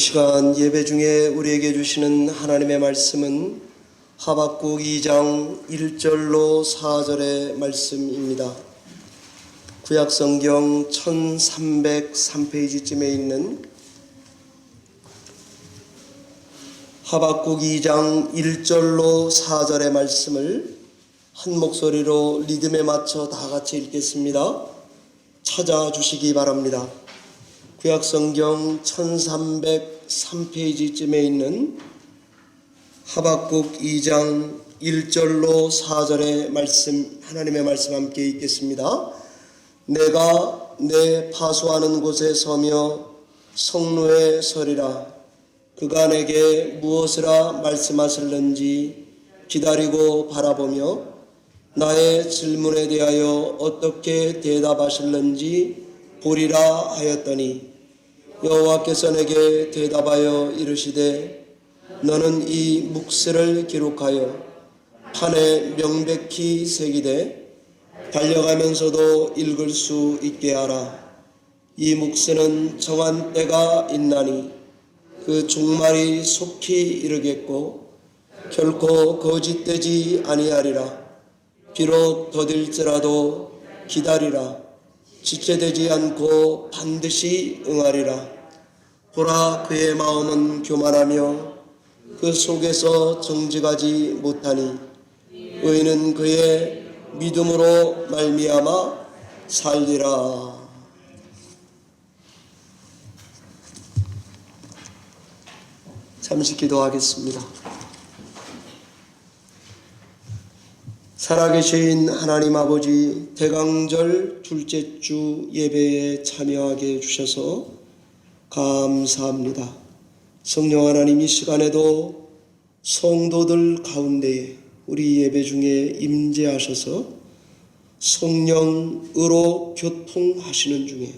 시간 예배 중에 우리에게 주시는 하나님의 말씀은 하박국 2장 1절로 4절의 말씀입니다. 구약성경 1303페이지쯤에 있는 하박국 2장 1절로 4절의 말씀을 한 목소리로 리듬에 맞춰 다 같이 읽겠습니다. 찾아주시기 바랍니다. 구약성경 1303페이지쯤에 있는 하박국 2장 1절로 4절의 말씀, 하나님의 말씀 함께 읽겠습니다. 내가 내 파수하는 곳에 서며 성루에 서리라. 그가 내게 무엇이라 말씀하실는지 기다리고 바라보며 나의 질문에 대하여 어떻게 대답하실는지 보리라 하였더니 여호와께서 내게 대답하여 이르시되 너는 이 묵시를 기록하여 판에 명백히 새기되 달려가면서도 읽을 수 있게 하라. 이 묵시는 정한 때가 있나니 그 종말이 속히 이르겠고 결코 거짓되지 아니하리라. 비록 더딜지라도 기다리라. 지체되지 않고 반드시 응하리라. 보라, 그의 마음은 교만하며 그 속에서 정직하지 못하니 의인은 그의 믿음으로 말미암아 살리라. 잠시 기도하겠습니다. 살아계신 하나님 아버지, 대강절 둘째 주 예배에 참여하게 해주셔서 감사합니다. 성령 하나님, 이 시간에도 성도들 가운데에 우리 예배 중에 임재하셔서 성령으로 교통하시는 중에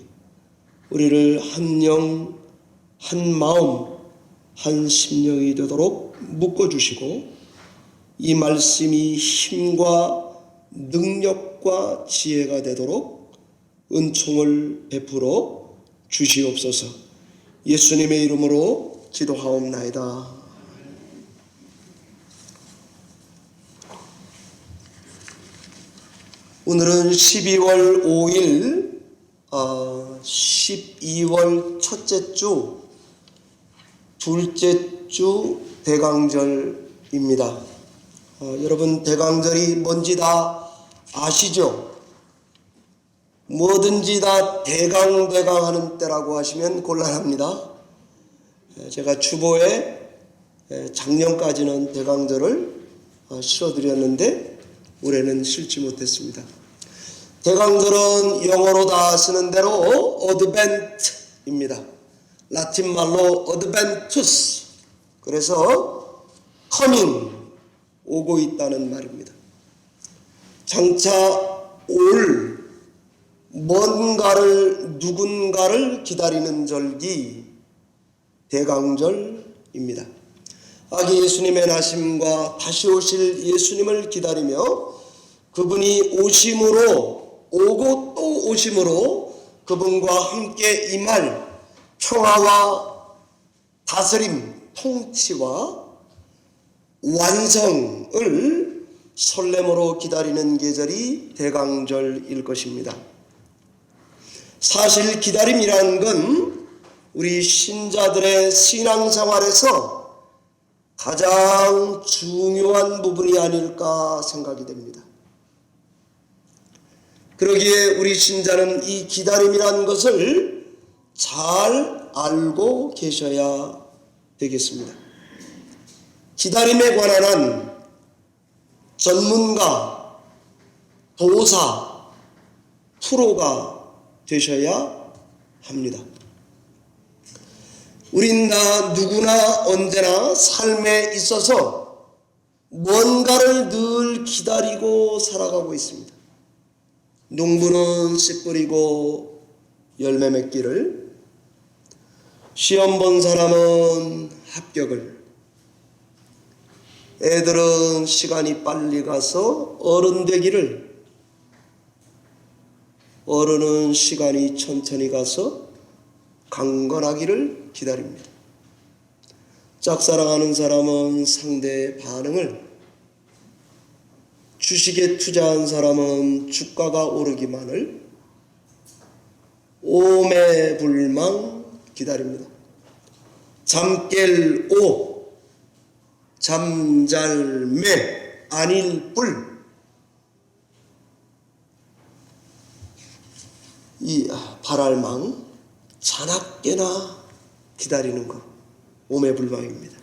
우리를 한 영, 한 마음, 한 심령이 되도록 묶어주시고 이 말씀이 힘과 능력과 지혜가 되도록 은총을 베풀어 주시옵소서. 예수님의 이름으로 기도하옵나이다. 오늘은 12월 5일 12월 첫째 주 둘째 주 대강절입니다. 여러분, 대강절이 뭔지 다 아시죠? 뭐든지 다 대강 하는 때라고 하시면 곤란합니다. 제가 주보에 작년까지는 대강절을 실어드렸는데 올해는 실지 못했습니다. 대강절은 영어로 다 쓰는 대로 어드벤트입니다. 라틴 말로 어드벤투스, 그래서 커밍, 오고 있다는 말입니다. 장차 올 뭔가를, 누군가를 기다리는 절기 대강절입니다. 아기 예수님의 나심과 다시 오실 예수님을 기다리며 그분이 오심으로, 오고 또 오심으로 그분과 함께 임할 평화와 다스림, 통치와 완성을 설렘으로 기다리는 계절이 대강절일 것입니다. 사실 기다림이라는 건 우리 신자들의 신앙생활에서 가장 중요한 부분이 아닐까 생각이 됩니다. 그러기에 우리 신자는 이 기다림이라는 것을 잘 알고 계셔야 되겠습니다. 기다림에 관한 전문가, 도사, 프로가 되셔야 합니다. 우린 다 누구나 언제나 삶에 있어서 뭔가를 늘 기다리고 살아가고 있습니다. 농부는 씨 뿌리고 열매 맺기를, 시험 본 사람은 합격을, 애들은 시간이 빨리 가서 어른 되기를, 어른은 시간이 천천히 가서 강건하기를 기다립니다. 짝사랑하는 사람은 상대의 반응을, 주식에 투자한 사람은 주가가 오르기만을 오매불망 기다립니다. 잠 깰 오, 잠잘 매, 안일 뿔. 이 발알망, 자나깨나 기다리는 것, 오매불망입니다.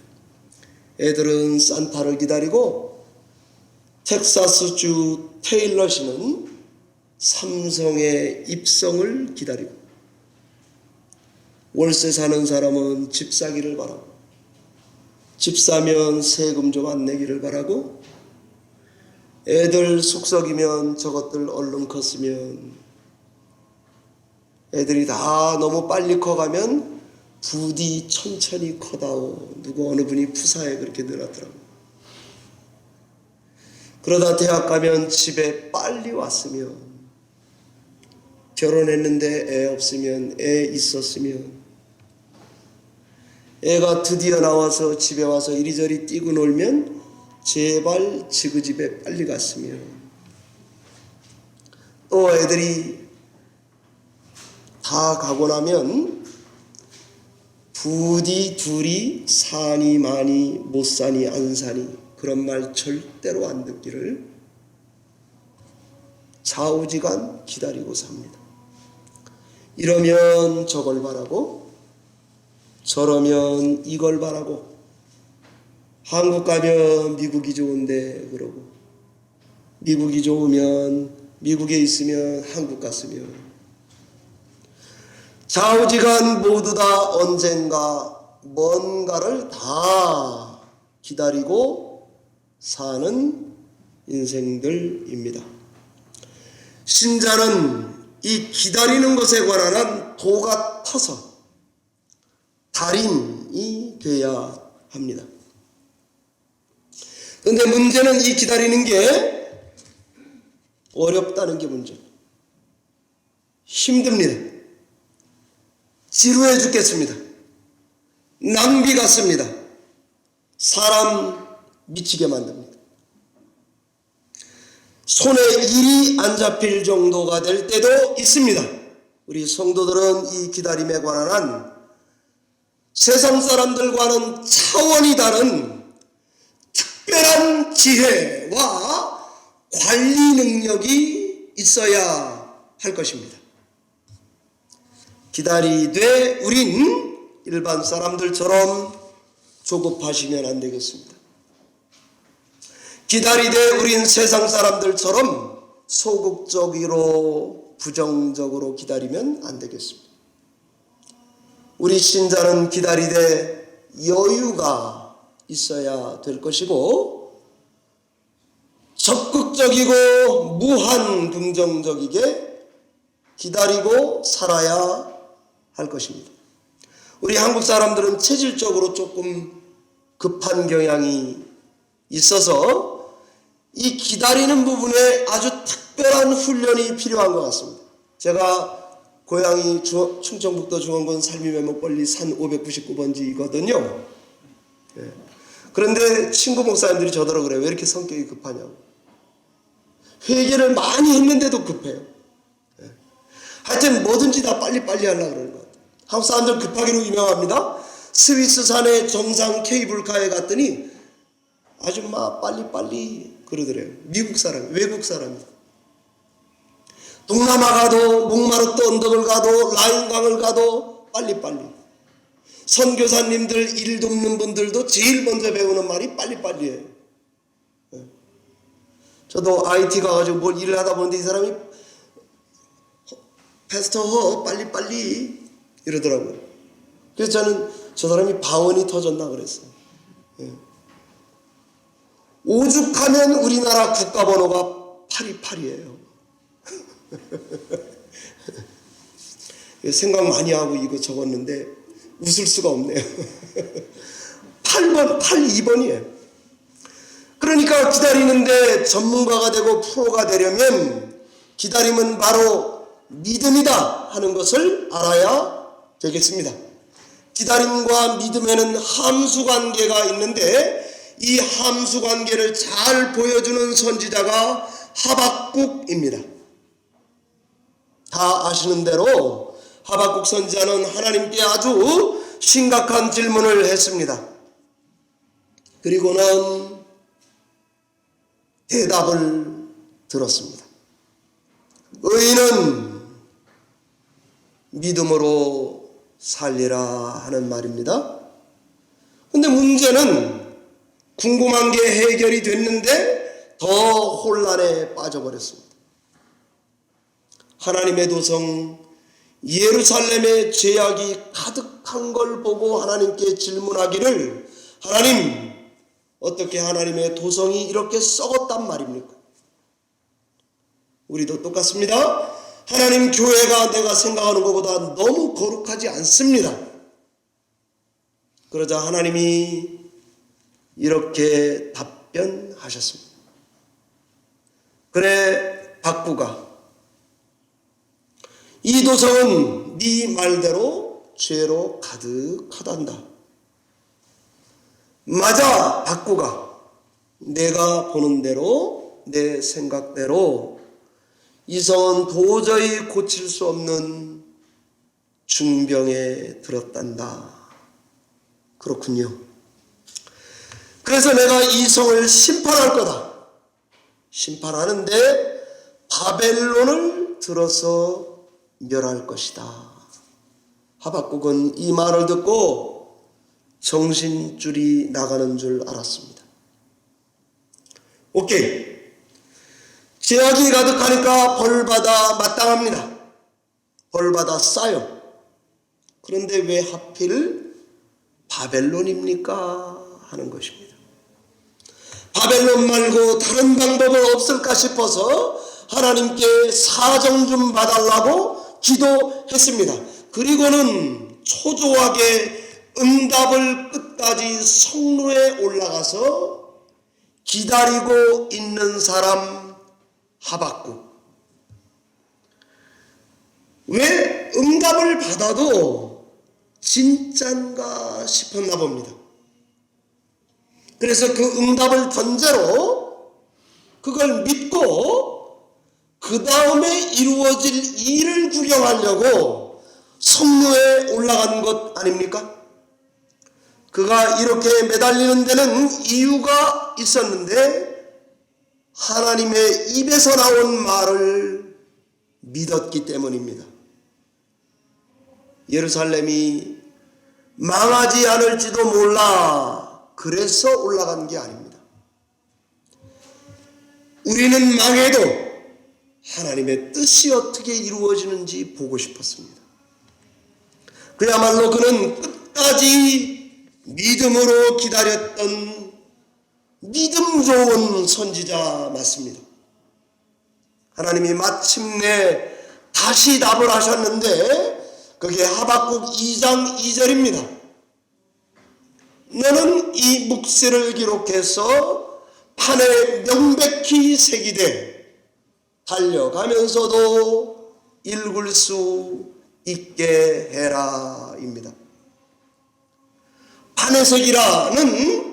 애들은 산타를 기다리고 텍사스주 테일러시는 삼성의 입성을 기다리고, 월세 사는 사람은 집 사기를 바라고, 집 사면 세금 좀 안 내기를 바라고, 애들 속썩이면 저것들 얼른 컸으면, 애들이 다 너무 빨리 커가면 부디 천천히 커다오. 누구 어느 분이 푸사에 그렇게 늘었더라고요. 그러다 대학 가면 집에 빨리 왔으면, 결혼했는데 애 없으면, 애 있었으면, 애가 드디어 나와서 집에 와서 이리저리 뛰고 놀면 제발 지그집에 빨리 갔으면, 또 애들이 다 가고 나면 부디 둘이 사니 많이 못 사니 안 사니 그런 말 절대로 안 듣기를 좌우지간 기다리고 삽니다. 이러면 저걸 바라고, 저러면 이걸 바라고, 한국 가면 미국이 좋은데 그러고, 미국이 좋으면 미국에 있으면 한국 갔으면, 좌우지간 모두 다 언젠가 뭔가를 다 기다리고 사는 인생들입니다. 신자는 이 기다리는 것에 관한 도가 터서 달인이 되어야 합니다. 그런데 문제는 이 기다리는 게 어렵다는 게 문제입니다. 힘듭니다. 지루해 죽겠습니다. 낭비 같습니다. 사람 미치게 만듭니다. 손에 일이 안 잡힐 정도가 될 때도 있습니다. 우리 성도들은 이 기다림에 관한 세상 사람들과는 차원이 다른 특별한 지혜와 관리 능력이 있어야 할 것입니다. 기다리되 우린 일반 사람들처럼 조급하시면 안 되겠습니다. 기다리되 우린 세상 사람들처럼 소극적으로 부정적으로 기다리면 안 되겠습니다. 우리 신자는 기다리되 여유가 있어야 될 것이고, 적극적이고 무한 긍정적이게 기다리고 살아야 할 것입니다. 우리 한국 사람들은 체질적으로 조금 급한 경향이 있어서 이 기다리는 부분에 아주 특별한 훈련이 필요한 것 같습니다. 제가 고향이 충청북도 중원군 살미매목벌리 산 599번지거든요. 그런데 친구 목사님들이 저더러 그래요. 왜 이렇게 성격이 급하냐고. 회개를 많이 했는데도 급해요. 하여튼 뭐든지 다 빨리빨리 하려고 그러는 것 같아요. 한국 사람들 급하기로 유명합니다. 스위스 산의 정상 케이블카에 갔더니 아줌마 빨리빨리 그러더래요. 미국 사람, 외국 사람이. 동남아 가도, 목마르트 언덕을 가도, 라인강을 가도 빨리빨리. 선교사님들 일 돕는 분들도 제일 먼저 배우는 말이 빨리빨리예요. 저도 IT 가가지고 뭘 일을 하다 보는데 이 사람이 패스터 허 빨리빨리 이러더라고요. 그래서 저는 저 사람이 방언이 터졌나 그랬어요. 오죽하면 우리나라 국가번호가 828이에요. 생각 많이 하고 이거 적었는데 웃을 수가 없네요. 8번, 82번이에요. 그러니까 기다리는데 전문가가 되고 프로가 되려면 기다림은 바로 믿음이다 하는 것을 알아야 되겠습니다. 기다림과 믿음에는 함수 관계가 있는데 이 함수 관계를 잘 보여주는 선지자가 하박국입니다. 다 아시는 대로 하박국 선지자는 하나님께 아주 심각한 질문을 했습니다. 그리고는 대답을 들었습니다. 의인은 믿음으로 살리라 하는 말입니다. 근데 문제는 궁금한 게 해결이 됐는데 더 혼란에 빠져버렸습니다. 하나님의 도성 예루살렘의 죄악이 가득한 걸 보고 하나님께 질문하기를, 하나님, 어떻게 하나님의 도성이 이렇게 썩었단 말입니까? 우리도 똑같습니다. 하나님, 교회가 내가 생각하는 것보다 너무 거룩하지 않습니다. 그러자 하나님이 이렇게 답변하셨습니다. 그래, 박구가, 이 도성은 네 말대로 죄로 가득하단다. 맞아, 박구가. 내가 보는 대로, 내 생각대로 이 성은 도저히 고칠 수 없는 중병에 들었단다. 그렇군요. 그래서 내가 이 성을 심판할 거다. 심판하는데 바벨론을 들어서 멸할 것이다. 하박국은 이 말을 듣고 정신줄이 나가는 줄 알았습니다. 오케이. 죄악이 가득하니까 벌받아 마땅합니다. 벌받아 싸요. 그런데 왜 하필 바벨론입니까? 하는 것입니다. 바벨론 말고 다른 방법은 없을까 싶어서 하나님께 사정 좀 봐달라고 기도했습니다. 그리고는 초조하게 응답을 끝까지 성루에 올라가서 기다리고 있는 사람 하박국. 왜 응답을 받아도 진짠가 싶었나 봅니다. 그래서 그 응답을 전제로 그걸 믿고 그 다음에 이루어질 일을 구경하려고 성루에 올라간 것 아닙니까? 그가 이렇게 매달리는 데는 이유가 있었는데 하나님의 입에서 나온 말을 믿었기 때문입니다. 예루살렘이 망하지 않을지도 몰라 그래서 올라간 게 아닙니다. 우리는 망해도 하나님의 뜻이 어떻게 이루어지는지 보고 싶었습니다. 그야말로 그는 끝까지 믿음으로 기다렸던 믿음 좋은 선지자 맞습니다. 하나님이 마침내 다시 답을 하셨는데 그게 하박국 2장 2절입니다. 너는 이 묵세를 기록해서 판에 명백히 새기되 달려가면서도 읽을 수 있게 해라 입니다. 판에 새기라는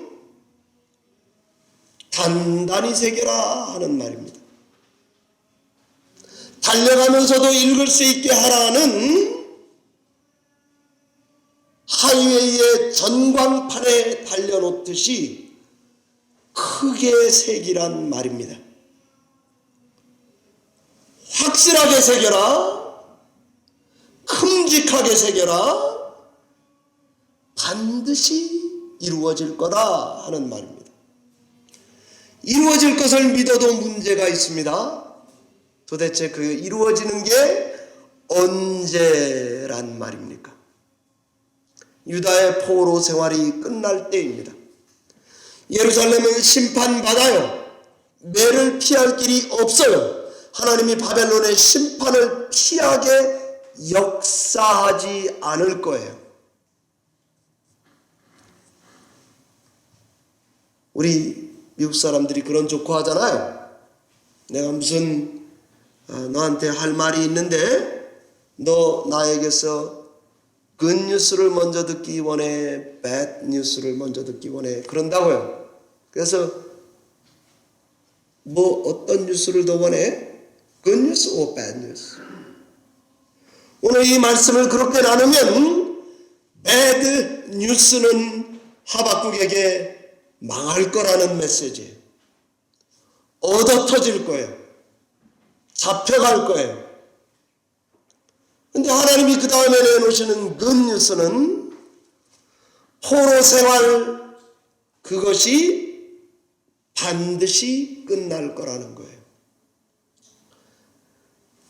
단단히 새겨라 하는 말입니다. 달려가면서도 읽을 수 있게 하라는 하이웨이의 전광판에 달려놓듯이 크게 새기란 말입니다. 확실하게 새겨라, 큼직하게 새겨라, 반드시 이루어질 거다 하는 말입니다. 이루어질 것을 믿어도 문제가 있습니다. 도대체 그 이루어지는 게 언제란 말입니까? 유다의 포로 생활이 끝날 때입니다. 예루살렘은 심판받아요. 매를 피할 길이 없어요. 하나님이 바벨론의 심판을 피하게 역사하지 않을 거예요. 우리 미국 사람들이 그런 조커 하잖아요. 내가 무슨 너한테 할 말이 있는데 너 나에게서 굿뉴스를 먼저 듣기 원해? 배드뉴스를 먼저 듣기 원해? 그런다고요. 그래서 뭐 어떤 뉴스를 더 원해? 굿뉴스 or 배드뉴스? 오늘 이 말씀을 그렇게 나누면 배드뉴스는 하박국에게 망할 거라는 메시지예요. 얻어터질 거예요. 잡혀갈 거예요. 근데 하나님이 그 다음에 내놓으시는 굿뉴스는 포로 생활, 그것이 반드시 끝날 거라는 거예요.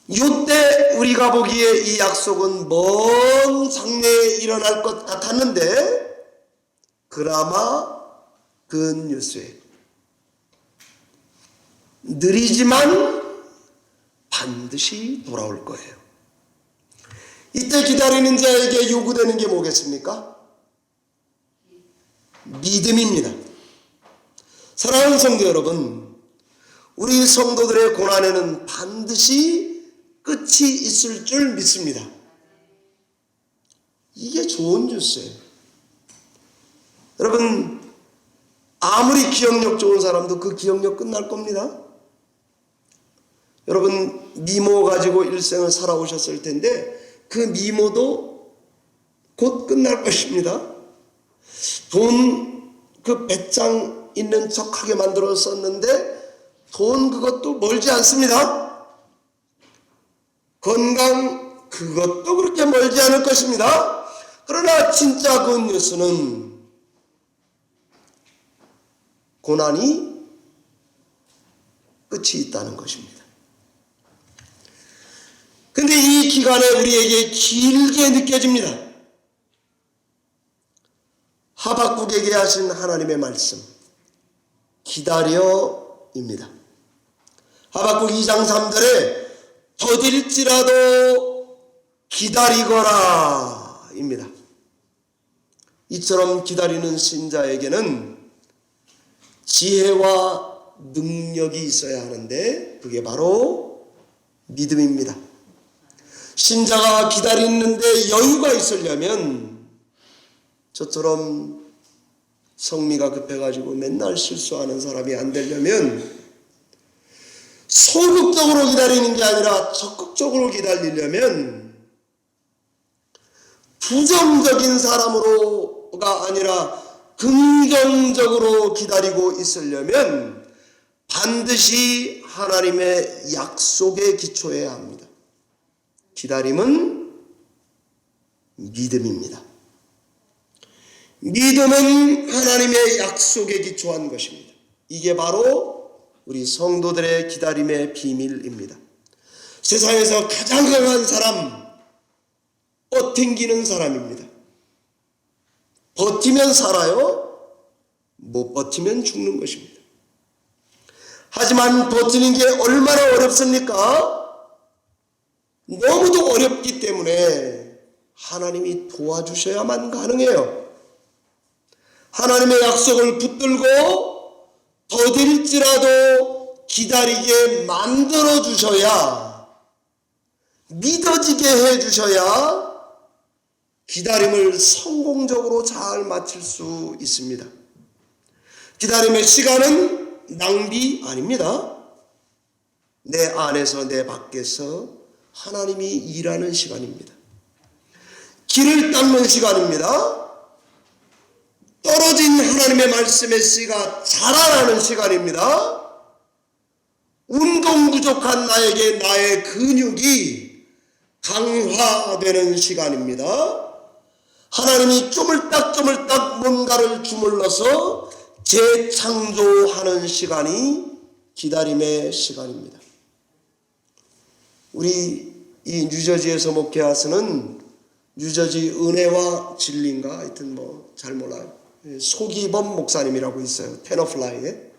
이때 우리가 보기에 이 약속은 먼 장래에 일어날 것 같았는데 그나마 굿뉴스예요. 느리지만 반드시 돌아올 거예요. 이때 기다리는 자에게 요구되는 게 뭐겠습니까? 믿음입니다. 사랑하는 성도 여러분, 우리 성도들의 고난에는 반드시 끝이 있을 줄 믿습니다. 이게 좋은 뉴스예요. 여러분, 아무리 기억력 좋은 사람도 그 기억력 끝날 겁니다. 여러분, 미모 가지고 일생을 살아오셨을 텐데 그 미모도 곧 끝날 것입니다. 돈 그 배짱 있는 척하게 만들어 썼는데 돈 그것도 멀지 않습니다. 건강 그것도 그렇게 멀지 않을 것입니다. 그러나 진짜 그 뉴스는 고난이 끝이 있다는 것입니다. 근데 이 기간에 우리에게 길게 느껴집니다. 하박국에게 하신 하나님의 말씀, 기다려입니다. 하박국 2장 3절에 더딜지라도 기다리거라 입니다. 이처럼 기다리는 신자에게는 지혜와 능력이 있어야 하는데 그게 바로 믿음입니다. 신자가 기다리는데 여유가 있으려면 저처럼 성미가 급해가지고 맨날 실수하는 사람이 안 되려면 소극적으로 기다리는 게 아니라 적극적으로 기다리려면 부정적인 사람으로가 아니라 긍정적으로 기다리고 있으려면 반드시 하나님의 약속에 기초해야 합니다. 기다림은 믿음입니다. 믿음은 하나님의 약속에 기초한 것입니다. 이게 바로 우리 성도들의 기다림의 비밀입니다. 세상에서 가장 강한 사람, 버팅기는 사람입니다. 버티면 살아요, 못 버티면 죽는 것입니다. 하지만 버티는 게 얼마나 어렵습니까? 너무도 어렵기 때문에 하나님이 도와주셔야만 가능해요. 하나님의 약속을 붙들고 더딜지라도 기다리게 만들어 주셔야, 믿어지게 해 주셔야 기다림을 성공적으로 잘 마칠 수 있습니다. 기다림의 시간은 낭비 아닙니다. 내 안에서 내 밖에서 하나님이 일하는 시간입니다. 길을 닦는 시간입니다. 떨어진 하나님의 말씀의 씨가 자라나는 시간입니다. 운동 부족한 나에게 나의 근육이 강화되는 시간입니다. 하나님이 쪼물딱쪼물딱 뭔가를 주물러서 재창조하는 시간이 기다림의 시간입니다. 우리 이 뉴저지에서 목회하시는 뉴저지 은혜와 진리인가 하여튼 뭐 잘 몰라요. 소기범 목사님이라고 있어요. 테너플라이에.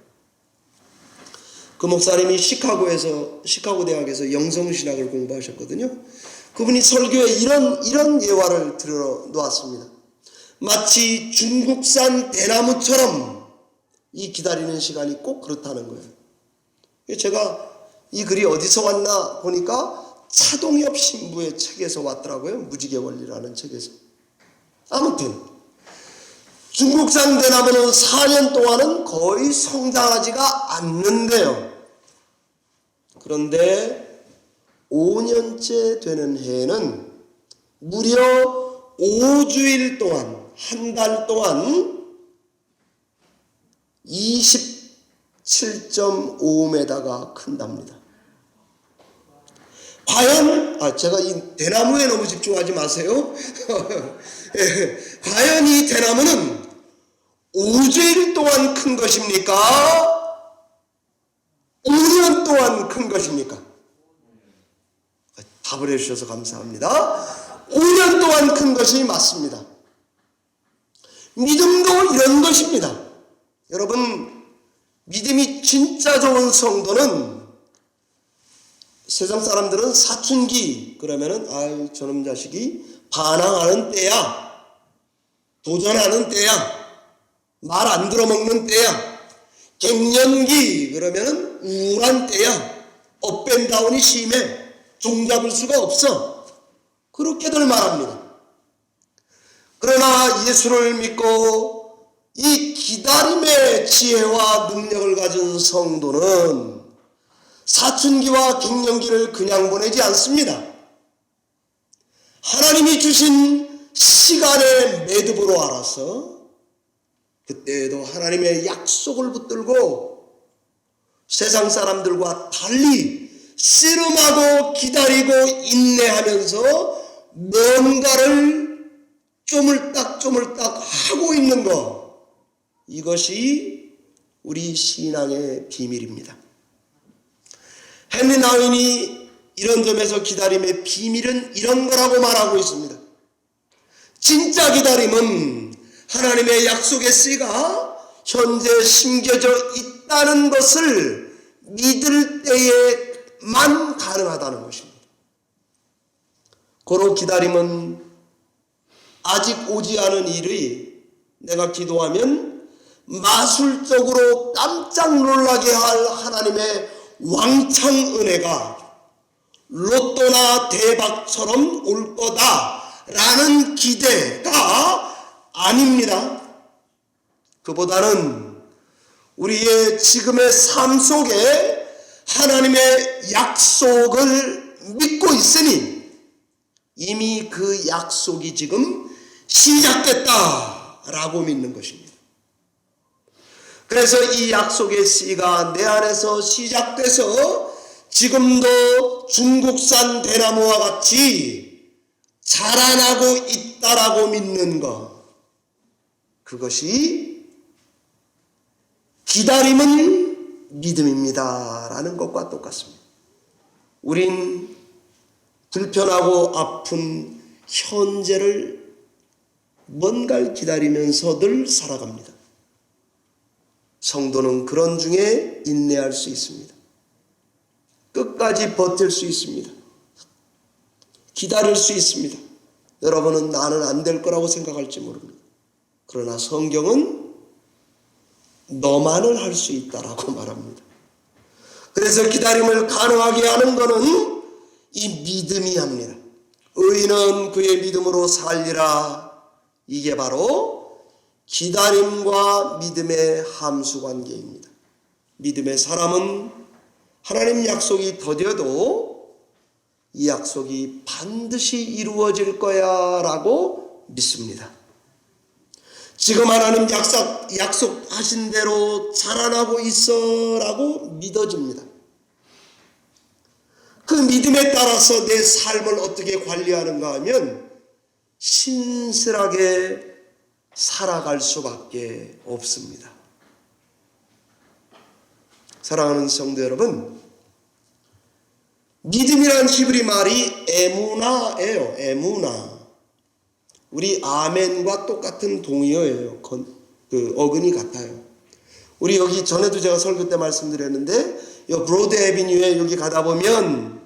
그 목사님이 시카고 대학에서 영성신학을 공부하셨거든요. 그분이 설교에 이런 예화를 들어 놓았습니다. 마치 중국산 대나무처럼 이 기다리는 시간이 꼭 그렇다는 거예요. 제가 이 글이 어디서 왔나 보니까 차동엽 신부의 책에서 왔더라고요. 무지개 원리라는 책에서. 아무튼 중국산 대나무는 4년 동안은 거의 성장하지가 않는데요. 그런데 5년째 되는 해에는 무려 5주일 동안, 한 달 동안 27.5m가 큰답니다. 과연, 제가 이 대나무에 너무 집중하지 마세요. 과연 이 대나무는 5주일 동안 큰 것입니까? 5년 동안 큰 것입니까? 답을 해주셔서 감사합니다. 5년 동안 큰 것이 맞습니다. 믿음도 이런 것입니다. 여러분, 믿음이 진짜 좋은 성도는 세상 사람들은 사춘기 그러면은 아유 저놈 자식이 반항하는 때야, 도전하는 때야, 말 안 들어먹는 때야, 갱년기 그러면은 우울한 때야, 업앤다운이 심해, 종잡을 수가 없어, 그렇게들 말합니다. 그러나 예수를 믿고 이 기다림의 지혜와 능력을 가진 성도는 사춘기와 갱년기를 그냥 보내지 않습니다. 하나님이 주신 시간의 매듭으로 알아서 그때에도 하나님의 약속을 붙들고 세상 사람들과 달리 씨름하고 기다리고 인내하면서 뭔가를 쪼물딱 하고 있는 것, 이것이 우리 신앙의 비밀입니다. 헨리 나윈이 이런 점에서 기다림의 비밀은 이런 거라고 말하고 있습니다. 진짜 기다림은 하나님의 약속의 씨가 현재 심겨져 있다는 것을 믿을 때에만 가능하다는 것입니다. 고로 기다림은 아직 오지 않은 일의 내가 기도하면 마술적으로 깜짝 놀라게 할 하나님의 왕창 은혜가 로또나 대박처럼 올 거다라는 기대가 아닙니다. 그보다는 우리의 지금의 삶 속에 하나님의 약속을 믿고 있으니 이미 그 약속이 지금 시작됐다라고 믿는 것입니다. 그래서 이 약속의 씨가 내 안에서 시작돼서 지금도 중국산 대나무와 같이 자라나고 있다라고 믿는 것, 그것이 기다림은 믿음입니다 라는 것과 똑같습니다. 우린 불편하고 아픈 현재를 뭔가를 기다리면서 늘 살아갑니다. 성도는 그런 중에 인내할 수 있습니다. 끝까지 버틸 수 있습니다. 기다릴 수 있습니다. 여러분은 나는 안 될 거라고 생각할지 모릅니다. 그러나 성경은 너만은 할 수 있다라고 말합니다. 그래서 기다림을 가능하게 하는 것은 이 믿음이 합니다. 의인은 그의 믿음으로 살리라. 이게 바로 기다림과 믿음의 함수관계입니다. 믿음의 사람은 하나님 약속이 더뎌도 이 약속이 반드시 이루어질 거야 라고 믿습니다. 지금 하나님 약속하신 대로 자라나고 있어 라고 믿어집니다. 그 믿음에 따라서 내 삶을 어떻게 관리하는가 하면 신실하게 살아갈 수밖에 없습니다. 사랑하는 성도 여러분, 믿음이란 히브리 말이 에무나예요. 에무나. 우리 아멘과 똑같은 동의어예요. 그 어근이 같아요. 우리 여기 전에도 제가 설교 때 말씀드렸는데 이 브로드 애비뉴에 여기 가다 보면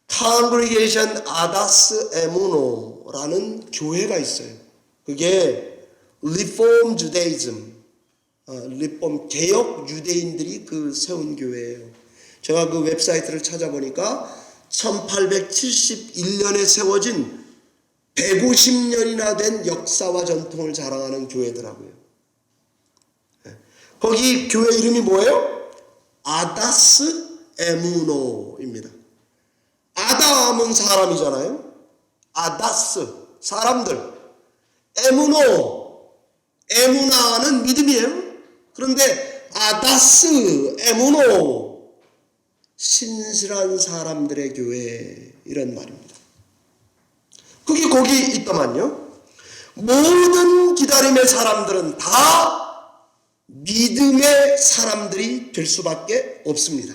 Congregation Adas Emuno라는 교회가 있어요. 그게 Reform Judaism, 리폼 개혁 유대인들이 그 세운 교회예요. 제가 그 웹사이트를 찾아보니까 1871년에 세워진 150년이나 된 역사와 전통을 자랑하는 교회더라고요. 거기 교회 이름이 뭐예요? 아다스 에무노입니다. 아담은 사람이잖아요. 아다스, 사람들. 에무나는 믿음이에요. 그런데 아다스, 에무노, 신실한 사람들의 교회, 이런 말입니다. 그게 거기 있더만요. 모든 기다림의 사람들은 다 믿음의 사람들이 될 수밖에 없습니다.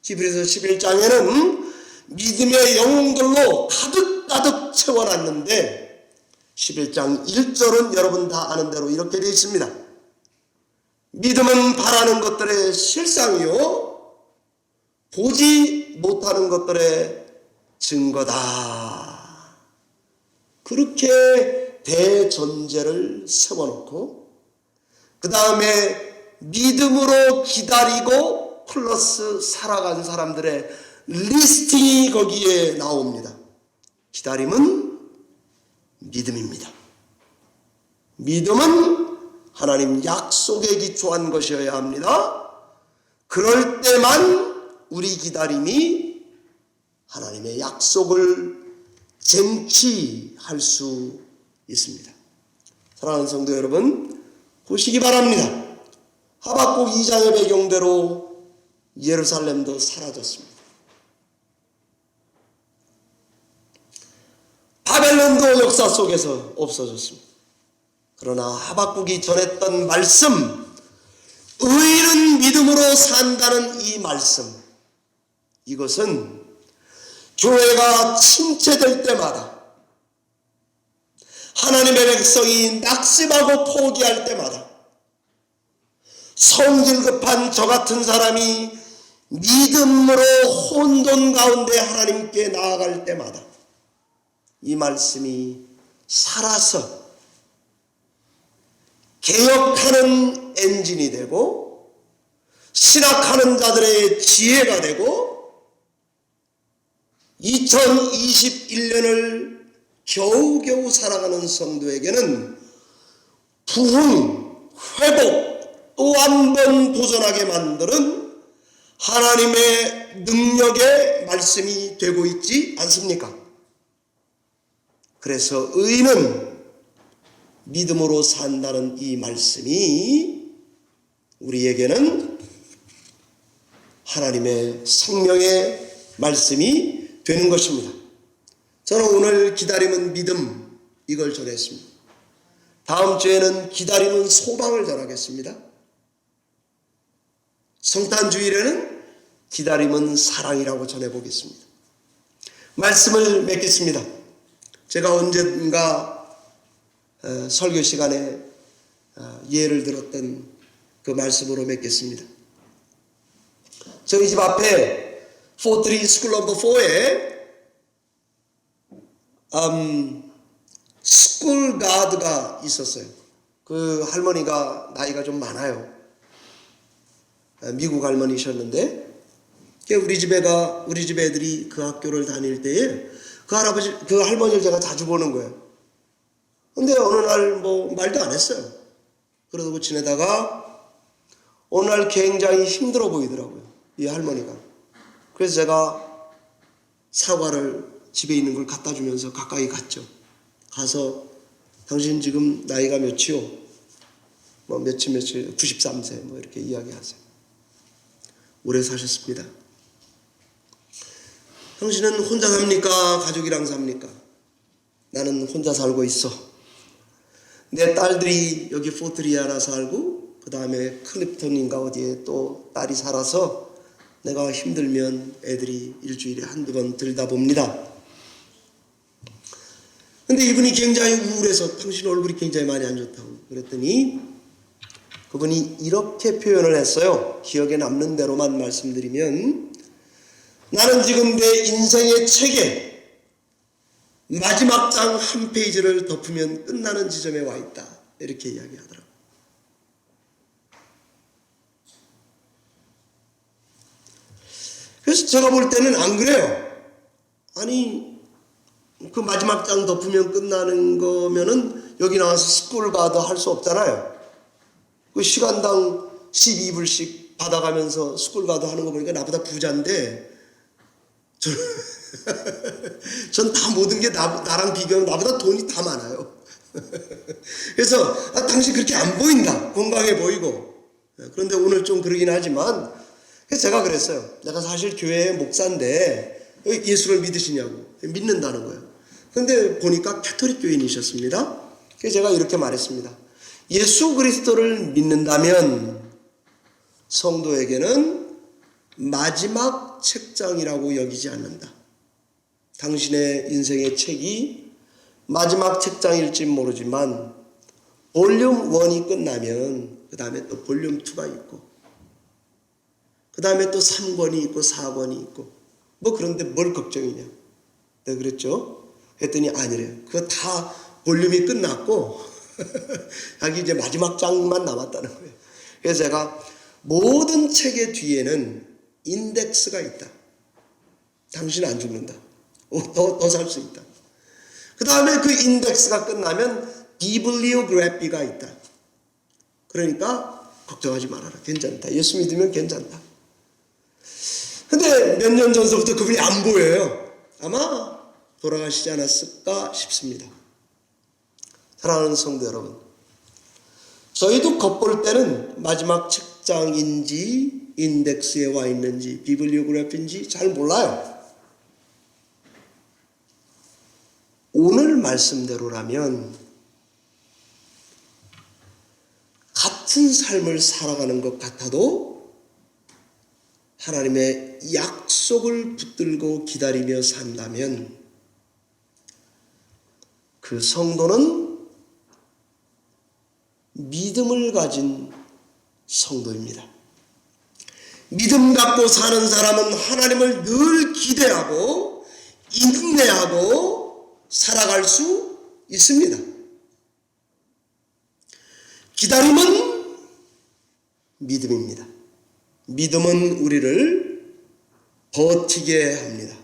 히브리서 11장에는 믿음의 영웅들로 가득가득 채워놨는데 11장 1절은 여러분 다 아는 대로 이렇게 되어 있습니다. 믿음은 바라는 것들의 실상이요 보지 못하는 것들의 증거다. 그렇게 대전제를 세워놓고 그 다음에 믿음으로 기다리고 플러스 살아간 사람들의 리스팅이 거기에 나옵니다. 기다림은 믿음입니다. 믿음은 하나님 약속에 기초한 것이어야 합니다. 그럴 때만 우리 기다림이 하나님의 약속을 쟁취할 수 있습니다. 사랑하는 성도 여러분, 보시기 바랍니다. 하박국 2장의 배경대로 예루살렘도 사라졌습니다. 바벨론도 역사 속에서 없어졌습니다. 그러나 하박국이 전했던 말씀, 의인은 믿음으로 산다는 이 말씀, 이것은 교회가 침체될 때마다, 하나님의 백성이 낙심하고 포기할 때마다, 성질 급한 저 같은 사람이 믿음으로 혼돈 가운데 하나님께 나아갈 때마다 이 말씀이 살아서 개혁하는 엔진이 되고 신학하는 자들의 지혜가 되고 2021년을 겨우겨우 살아가는 성도에게는 부흥, 회복, 또 한 번 도전하게 만드는 하나님의 능력의 말씀이 되고 있지 않습니까? 그래서 의인은 믿음으로 산다는 이 말씀이 우리에게는 하나님의 생명의 말씀이 되는 것입니다. 저는 오늘 기다림은 믿음, 이걸 전했습니다. 다음 주에는 기다림은 소망을 전하겠습니다. 성탄주일에는 기다림은 사랑이라고 전해보겠습니다. 말씀을 맺겠습니다. 제가 언젠가 설교 시간에 예를 들었던 그 말씀으로 맺겠습니다. 저희 집 앞에 포트리 스쿨 넘버 4에 스쿨 가드가 있었어요. 그 할머니가 나이가 좀 많아요. 미국 할머니셨는데 우리 집 애들이 그 학교를 다닐 때에 그 할머니를 제가 자주 보는 거예요. 근데 어느 날 말도 안 했어요. 그러고 지내다가 어느 날 굉장히 힘들어 보이더라고요, 이 할머니가. 그래서 제가 사과를 집에 있는 걸 갖다 주면서 가까이 갔죠. 가서 당신 지금 나이가 몇이요? 며칠 93세 이렇게 이야기하세요. 오래 사셨습니다. 당신은 혼자 삽니까? 가족이랑 삽니까? 나는 혼자 살고 있어. 내 딸들이 여기 포트리에 하나 살고 그 다음에 클립턴인가 어디에 또 딸이 살아서 내가 힘들면 애들이 일주일에 한두 번 들다 봅니다. 근데 이분이 굉장히 우울해서 당신 얼굴이 굉장히 많이 안 좋다고 그랬더니 그분이 이렇게 표현을 했어요. 기억에 남는 대로만 말씀드리면, 나는 지금 내 인생의 책에 마지막 장 한 페이지를 덮으면 끝나는 지점에 와 있다, 이렇게 이야기하더라고요. 그래서 제가 볼 때는 안 그래요. 아니, 그 마지막 장 덮으면 끝나는 거면은 여기 나와서 스쿨 가도 할 수 없잖아요. 그 시간당 12불씩 받아가면서 스쿨 가도 하는 거 보니까 나보다 부자인데 전 다 모든 게 나랑 비교하면 나보다 돈이 다 많아요. 그래서 당신 그렇게 안 보인다. 건강해 보이고. 그런데 오늘 좀 그러긴 하지만 그래서 제가 그랬어요. 내가 사실 교회 목사인데 예수를 믿으시냐고. 믿는다는 거예요. 그런데 보니까 캐토릭 교인이셨습니다. 그래서 제가 이렇게 말했습니다. 예수 그리스도를 믿는다면 성도에게는 마지막 책장이라고 여기지 않는다. 당신의 인생의 책이 마지막 책장일지 모르지만 볼륨 1이 끝나면 그 다음에 또 볼륨 2가 있고 그 다음에 또 3권이 있고 4권이 있고 뭐 그런데 뭘 걱정이냐. 내가 그랬죠. 했더니 아니래요. 그거 다 볼륨이 끝났고 자기 이제 마지막 장만 남았다는 거예요. 그래서 제가 모든 책의 뒤에는 인덱스가 있다. 당신은 안 죽는다. 더 살 수 있다. 그 다음에 그 인덱스가 끝나면 비블리오그래피가 있다. 그러니까 걱정하지 말아라. 괜찮다. 예수 믿으면 괜찮다. 근데 몇 년 전서부터 그분이 안 보여요. 아마 돌아가시지 않았을까 싶습니다. 사랑하는 성도 여러분, 저희도 겉볼 때는 마지막 책장인지 인덱스에 와 있는지 비블리오그래피인지 잘 몰라요. 오늘 말씀대로라면 같은 삶을 살아가는 것 같아도 하나님의 약속을 붙들고 기다리며 산다면 그 성도는 믿음을 가진 성도입니다. 믿음 갖고 사는 사람은 하나님을 늘 기대하고 인내하고 살아갈 수 있습니다. 기다림은 믿음입니다. 믿음은 우리를 버티게 합니다.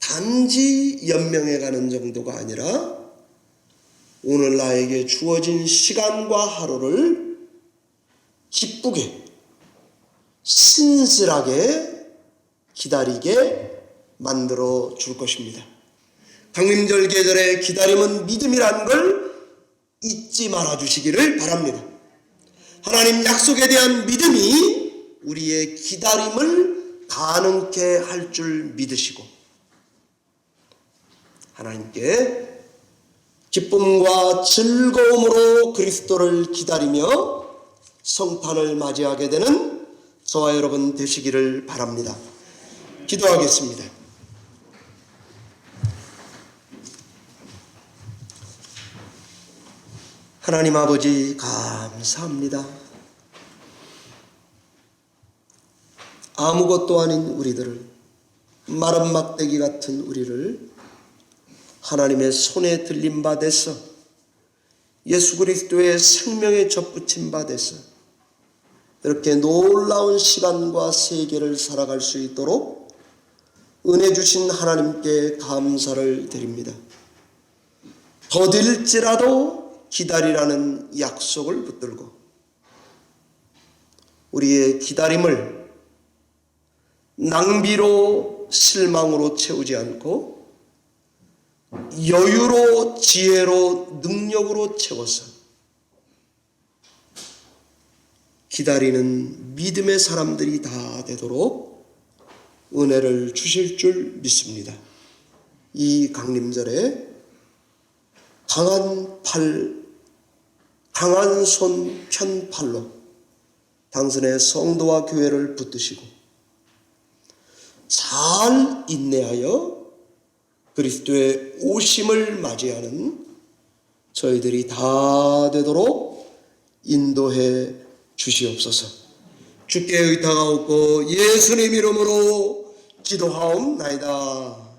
단지 연명해 가는 정도가 아니라 오늘 나에게 주어진 시간과 하루를 기쁘게 신실하게 기다리게 만들어 줄 것입니다. 강림절 계절의 기다림은 믿음이라는 걸 잊지 말아 주시기를 바랍니다. 하나님 약속에 대한 믿음이 우리의 기다림을 가능케 할 줄 믿으시고 하나님께 기쁨과 즐거움으로 그리스도를 기다리며 성탄을 맞이하게 되는 저와 여러분 되시기를 바랍니다. 기도하겠습니다. 하나님 아버지 감사합니다. 아무것도 아닌 우리들을, 마른 막대기 같은 우리를 하나님의 손에 들린 바 돼서 예수 그리스도의 생명에 접붙임 바 돼서 이렇게 놀라운 시간과 세계를 살아갈 수 있도록 은혜 주신 하나님께 감사를 드립니다. 더딜지라도 기다리라는 약속을 붙들고 우리의 기다림을 낭비로 실망으로 채우지 않고 여유로 지혜로 능력으로 채워서 기다리는 믿음의 사람들이 다 되도록 은혜를 주실 줄 믿습니다. 이 강림절에 강한 손 편팔로 당신의 성도와 교회를 붙드시고 잘 인내하여 그리스도의 오심을 맞이하는 저희들이 다 되도록 인도해 주시옵소서. 주께 의탁하옵고 예수님 이름으로 기도하옵나이다.